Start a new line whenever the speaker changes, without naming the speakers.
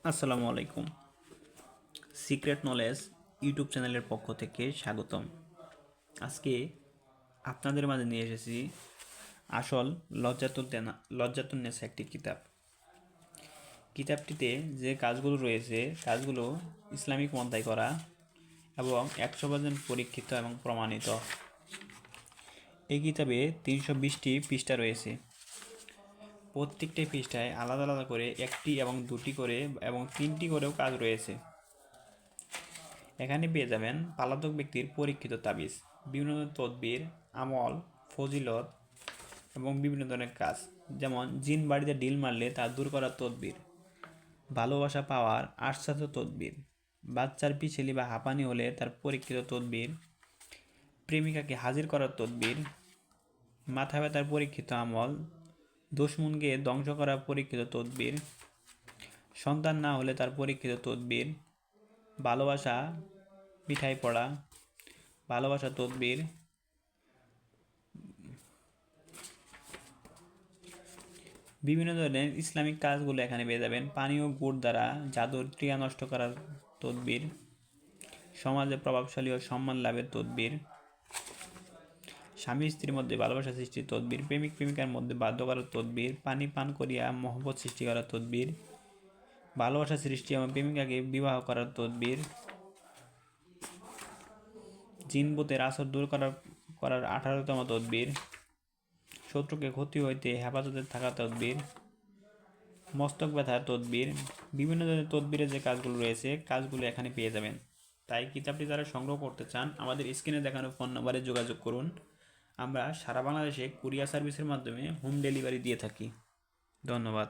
আসসালামু আলাইকুম। Secret knowledge YouTube চ্যানেলের পক্ষ থেকে স্বাগতম। আজকে আপনাদের মাঝে নিয়ে এসেছি আসল লজ্জাতুন্নেসা একটি কিতাব। কিতাবটিতে যে কাজগুলো রয়েছে কাজগুলো ইসলামিক মতায় করা এবং 100% পরীক্ষিত এবং প্রমাণিত। এই কিতাবে 320টি পৃষ্ঠা রয়েছে। প্রত্যেকটি পৃষ্ঠায় আলাদা আলাদা করে একটি এবং দুটি করে এবং তিনটি করেও কাজ রয়েছে। এখানে পেয়ে যাবেন পালাতক ব্যক্তির পরীক্ষিত তাবিজ, বিভিন্ন ধরনের তদবির, আমল, ফজিলত এবং বিভিন্ন ধরনের কাজ, যেমন জিন বাড়িতে ডিল মারলে তা দূর করার তদবির, ভালোবাসা পাওয়ার আশ্বাস তদবির, বাচ্চার পিছেলি বা হাঁপানি হলে তার পরীক্ষিত তদবির, প্রেমিকাকে হাজির করার তদবির, মাথা ব্যথার পরীক্ষিত আমল, দুশমনকে ধ্বংস করার পরীক্ষিত তদবির, সন্তান না হলে তার পরীক্ষিত তদবির, ভালোবাসা পিঠাই পড়া, ভালোবাসা তদবির, বিভিন্ন ধরনের ইসলামিক কাজগুলো এখানে পেয়ে যাবেন। পানি ও গুড় দ্বারা জাদুর ক্রিয়া নষ্ট করার তদবির, সমাজে প্রভাবশালী ও সম্মান লাভের তদবির, স্বামী স্ত্রীর মধ্যে ভালোবাসা সৃষ্টির তদবির, প্রেমিক প্রেমিকার মধ্যে বাধ্য করার তদবির, পানি পান করিয়া মহব্বত সৃষ্টি করার তদবির, ভালোবাসা সৃষ্টি এবং প্রেমিকাকে বিবাহ করার তদবির, জিন ভূতের আসর দূর করার 18তম তদবির, শত্রুকে ক্ষতি হইতে হেফাজতে থাকা তদবির, মস্তক ব্যথার তদবির। বিভিন্ন ধরনের তদবিরের যে কাজগুলো রয়েছে কাজগুলো এখানে পেয়ে যাবেন। তাই কিতাবটি যারা সংগ্রহ করতে চান আমাদের স্ক্রিনে দেখানো ফোন নম্বরে যোগাযোগ করুন। আমরা সারা বাংলাদেশে কুরিয়ার সার্ভিসের মাধ্যমে হোম ডেলিভারি দিয়ে থাকি। ধন্যবাদ।